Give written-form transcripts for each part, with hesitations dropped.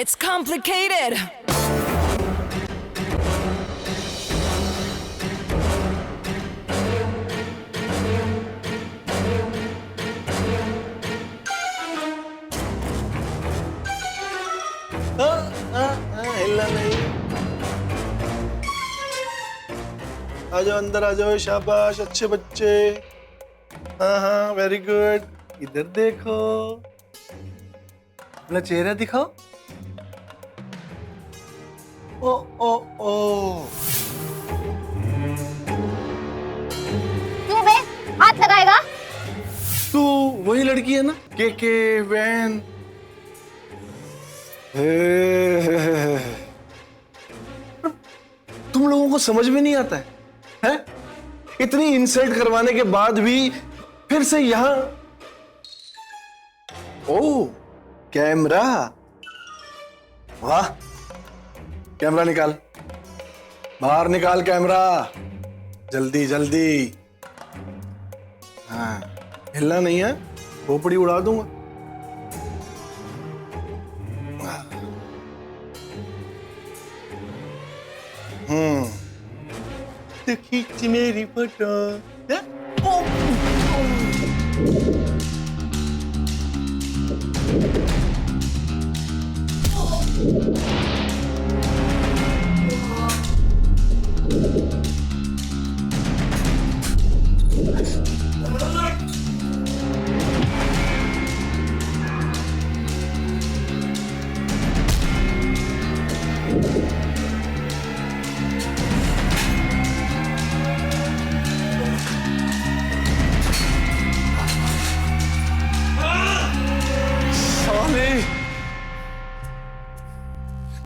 It's complicated. हिलना नहीं। आ जाओ अंदर आ जाओ, शाबाश अच्छे बच्चे। हाँ हाँ वेरी गुड। इधर देखो, अपना चेहरा दिखाओ। ओ ओ ओ क्यों बे हाथ लगाएगा? तू वही लड़की है ना, के वैन? तुम लोगों को समझ में नहीं आता है? इतनी इंसल्ट करवाने के बाद भी फिर से यहां। ओ कैमरा, वाह। कैमरा निकाल, बाहर निकाल कैमरा, जल्दी जल्दी। हाँ हिलना नहीं है, खोपड़ी उड़ा दूंगा। तो खींच मेरी फोटो।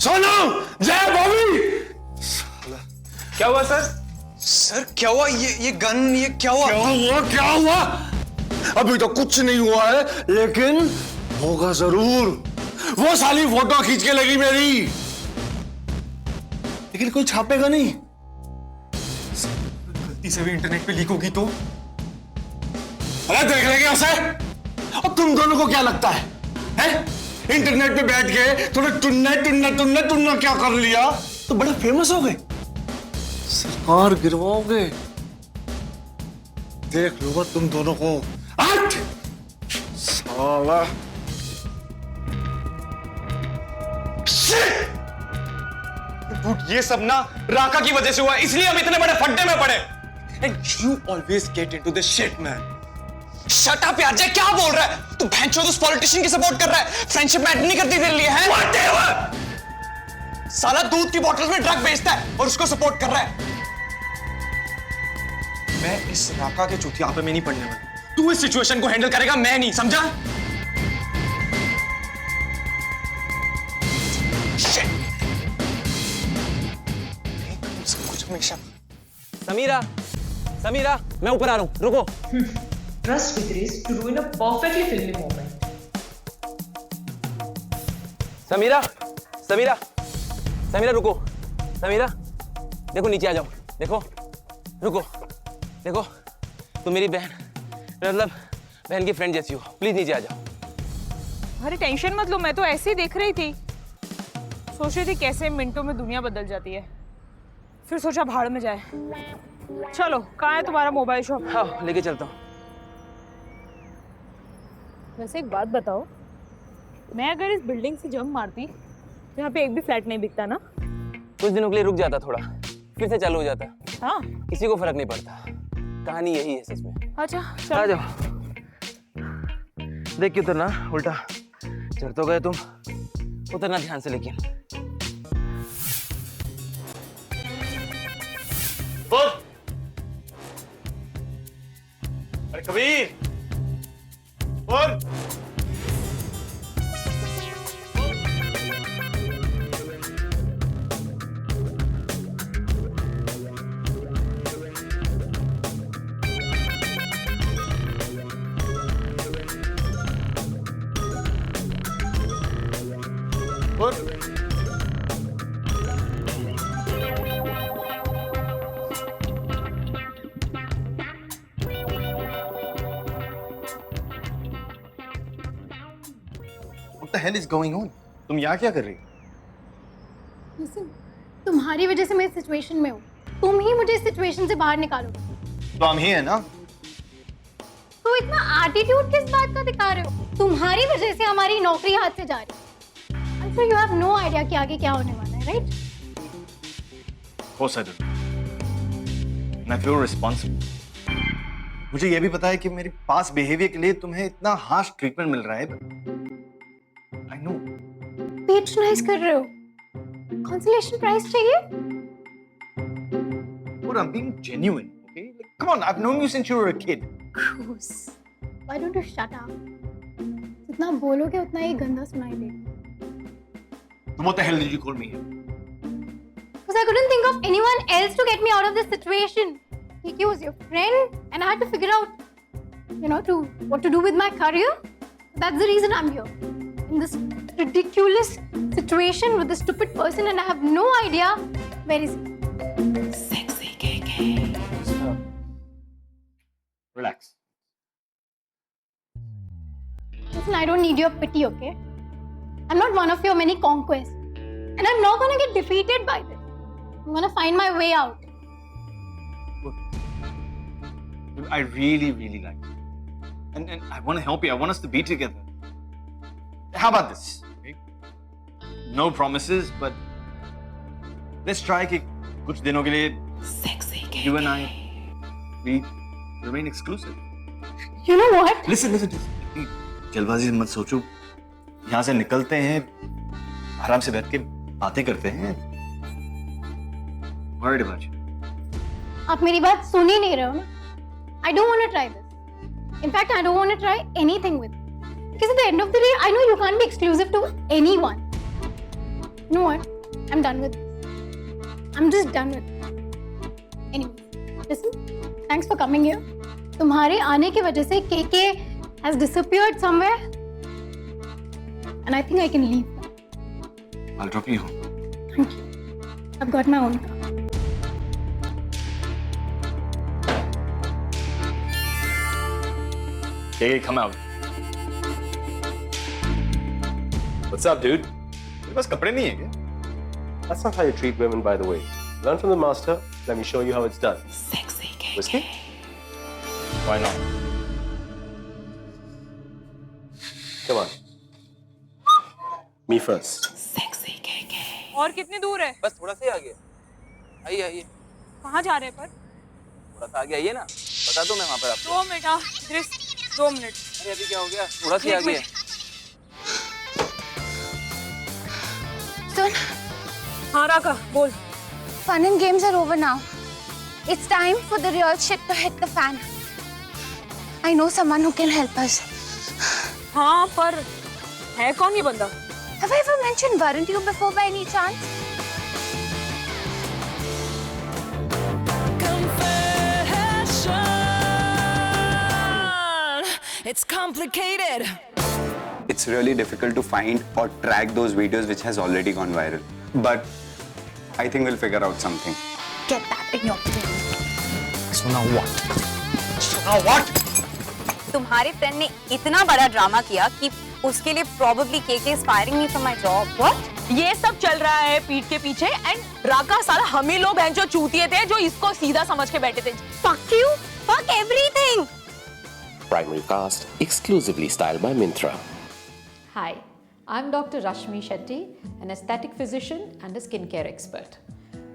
सोनू, जय बॉबी। क्या हुआ सर? सर क्या हुआ? ये गन, ये क्या हुआ? क्या हुआ? अभी तो कुछ नहीं हुआ है, लेकिन होगा जरूर। वो साली फोटो खींच के लगी मेरी, लेकिन कोई छापेगा नहीं। गलती से भी इंटरनेट पे लीक होगी तो? अरे देख लेंगे उसे। और तुम दोनों को क्या लगता है, हैं? इंटरनेट पे बैठ के थोड़ा टुन्ना क्या कर लिया तो बड़ा फेमस हो गए, सरकार गिरवाओगे। देख लूंगा तुम दोनों को। हट साला। ये सब ना राका की वजह से हुआ, इसलिए हम इतने बड़े फड्डे में पड़े। And you always get into this shit, man. Shut up यार, जय क्या बोल रहा है? तू भैंचोद उस पॉलिटिशियन की सपोर्ट कर रहा है, फ्रेंडशिप मैटर नहीं करती तेरे लिए है? Whatever! साला दूध की बोतल में ड्रग बेचता है और उसको सपोर्ट कर रहा है। मैं इस राका के चूतिया पे में नहीं पड़ने वाला। तू इस सिचुएशन को हैंडल करेगा, मैं नहीं, समझा? Shit! सब कुछ हमेशा। समीरा, मैं ऊपर आ रहा हूँ, रुको। Trust Vidresh to ruin a perfectly filmy moment. Samira रुको। समीरा देखो, नीचे आ जाओ। देखो रुको, देखो तुम मेरी बहन, मतलब बहन की फ्रेंड जैसी हो, प्लीज नीचे आ जाओ। अरे टेंशन मत लो, मैं तो ऐसे ही देख रही थी, सोच रही थी कैसे मिनटों में दुनिया बदल जाती है, फिर सोचा भाड़ में जाए। चलो, कहाँ है तुम्हारा मोबाइल शॉप? हाँ लेके चलता हूँ। वैसे एक बात बताओ, मैं अगर इस बिल्डिंग से जंप मारती तो यहाँ पे एक भी फ्लैट नहीं बिकता ना? कुछ दिनों के लिए रुक जाता, थोड़ा फिर से चालू हो जाता। हाँ किसी को फर्क नहीं पड़ता, कहानी यही है सच में। अच्छा आ जाओ। देख के उतरना, उल्टा चढ़ तो गए तुम, उतरना ध्यान से लेकिन। अरे कबीर, और What the hell is going on? तुम यहाँ क्या कर रही? Listen, तुम्हारी वजह से मैं इस सिचुएशन में हूँ। तुम ही मुझे इस सिचुएशन से बाहर निकालो। तो हम ही है ना? तो इतना एटीट्यूड किस बात का दिखा रहे हो? तुम्हारी वजह से हमारी नौकरी हाथ से जा रही है। I'm sure you have no idea कि आगे क्या होने वाला है, right? Of course I do. And I feel responsible. मुझे ये भी पता है कि मेरे पास बिहेवियर के लिए तुम्हें इतना हार्श ट्रीटमेंट मिल रहा है। I know. पेट्रोनाइज कर रहे हो। कंसोलेशन प्राइज चाहिए? But I'm being genuine, okay? Like, come on, I've known you since you were a kid. Gross. Why don't you shut up? जितना बोलोगे उतना ही गंदा सुनाई देगा। So what the hell did you call me here? Because I couldn't think of anyone else to get me out of this situation. Kiki was your friend, and I had to figure out, what to do with my career. That's the reason I'm here. In this ridiculous situation with this stupid person, and I have no idea where is he. Sexy KK. Relax. Listen, I don't need your pity, okay? I'm not one of your many conquests. And I'm not gonna get defeated by this. I'm gonna find my way out. I really, really like you. And I want to help you. I want us to be together. How about this? Okay? No promises, but let's try कि कुछ दिनों के लिए you and I, we remain exclusive. You know what? Listen. इतनी जल्दबाजी मत सोचो. यहाँ से निकलते हैं, आराम से बैठ के बातें करते हैं. Worried about you. आप मेरी बात सुन ही नहीं रहे हो ना? I don't want to try this. In fact, I don't want to try anything with it. Because at the end of the day, I know you can't be exclusive to anyone. You know what? I'm done with this. I'm just done with it. Anyway, listen. Thanks for coming here. तुम्हारे आने की वजह से KK has disappeared somewhere. And I think I can leave now. I'll drop you home. Thank you. I've got my own car. Okay, come out. What's up, dude? तेरे पास कपड़े नहीं है क्या? That's not how you treat women, by the way. Learn from the master. Let me show you how it's done. Sexy KK. Whiskey? Why not? Come on. Me first. Sexy KK. और कितनी दूर है? बस थोड़ा सा ही आगे। आइए। कहाँ जा रहे हैं पर? थोड़ा सा आगे आइए ना। बता दो मैं वहाँ पर आपको। 2 मिनट, हाँ, दृश, 2 मिनट। अरे अभी क्या हो गया? थोड़ा सा ही आगे है। सुन, हाँ राका, बोल। fun and games are over now. It's time for the real shit to hit the fan. I know someone who can help us. हाँ, पर है कौन ये बंदा? Have I ever mentioned Varun to you before by any chance? It's complicated. It's really difficult to find or track those videos which has already gone viral. But I think we'll figure out something. Get that in your brain. So now what? तुम्हारे friend ने इतना बड़ा drama किया कि उसके लिए probably KK is firing me from my job. What? ये सब चल रहा है पीठ के पीछे एंड राका साला हम ही लोग हैं जो चूतिए थे जो इसको सीधा समझ के बैठे थे। Fuck you. Fuck everything. Primary cast exclusively styled by Myntra. Hi, I'm Dr. Rashmi Shetty, an aesthetic physician and a skincare expert.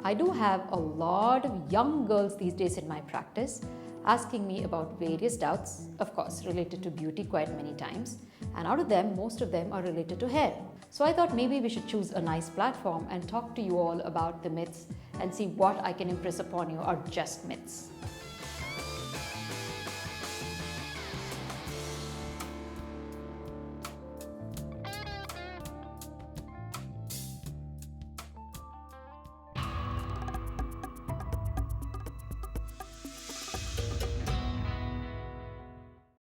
I do have a lot of young girls these days in my practice asking me about various doubts, of course, related to beauty quite many times. And out of them, most of them are related to hair. So I thought maybe we should choose a nice platform and talk to you all about the myths and see what I can impress upon you are just myths.